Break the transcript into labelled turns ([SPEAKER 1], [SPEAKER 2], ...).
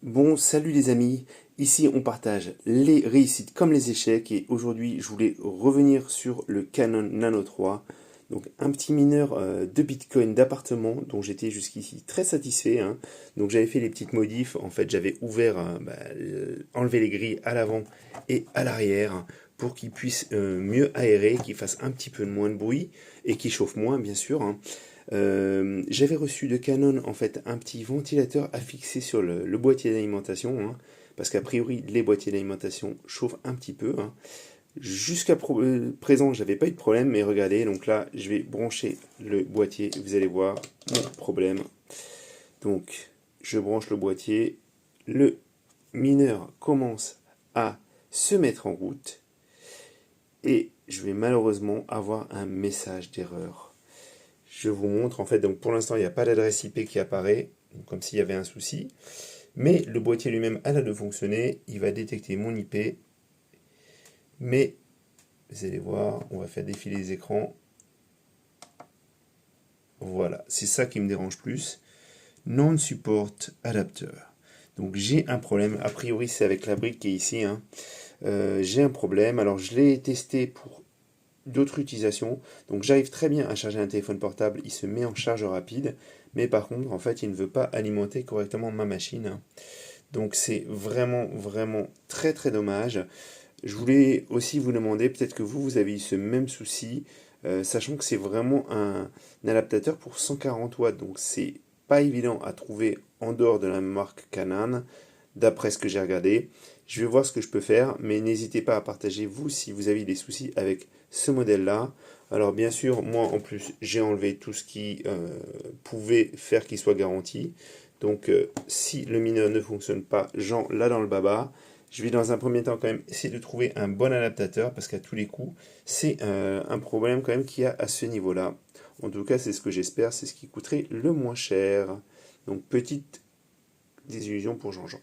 [SPEAKER 1] Bon, salut les amis, ici on partage les réussites comme les échecs et aujourd'hui je voulais revenir sur le Canon Nano 3, donc un petit mineur de Bitcoin d'appartement dont j'étais jusqu'ici très satisfait, hein. Donc j'avais fait les petites modifs, en fait j'avais ouvert, enlevé les grilles à l'avant et à l'arrière pour qu'il puisse mieux aérer, qu'il fasse un petit peu moins de bruit et qu'il chauffe moins bien sûr, hein. J'avais reçu de Canon en fait un petit ventilateur à fixer sur le boîtier d'alimentation, hein, parce qu'a priori les boîtiers d'alimentation chauffent un petit peu, hein. Jusqu'à présent j'avais pas eu de problème, mais regardez, donc là je vais brancher le boîtier, vous allez voir mon problème. Donc je branche le boîtier, le mineur commence à se mettre en route et je vais malheureusement avoir un message d'erreur. Je vous montre, en fait, donc pour l'instant, il n'y a pas d'adresse IP qui apparaît, comme s'il y avait un souci. Mais le boîtier lui-même a l'air de fonctionner. Il va détecter mon IP. Mais, vous allez voir, on va faire défiler les écrans. Voilà, c'est ça qui me dérange plus. Non-support adapter. Donc j'ai un problème. A priori, c'est avec la brique qui est ici, hein. J'ai un problème. Alors, je l'ai testé pour d'autres utilisations. Donc j'arrive très bien à charger un téléphone portable, il se met en charge rapide, mais par contre, en fait, il ne veut pas alimenter correctement ma machine. Donc c'est vraiment très très dommage. Je voulais aussi vous demander, peut-être que vous avez eu ce même souci, sachant que c'est vraiment un adaptateur pour 140 watts, donc c'est pas évident à trouver en dehors de la marque Canon, d'après ce que j'ai regardé. Je vais voir ce que je peux faire, mais n'hésitez pas à partager vous si vous avez des soucis avec ce modèle-là. Alors bien sûr, moi en plus, j'ai enlevé tout ce qui pouvait faire qu'il soit garanti. Donc si le mineur ne fonctionne pas, Jean là dans le baba. Je vais dans un premier temps quand même essayer de trouver un bon adaptateur parce qu'à tous les coups, c'est un problème quand même qu'il y a à ce niveau-là. En tout cas, c'est ce que j'espère, c'est ce qui coûterait le moins cher. Donc petite désillusion pour Jean-Jean.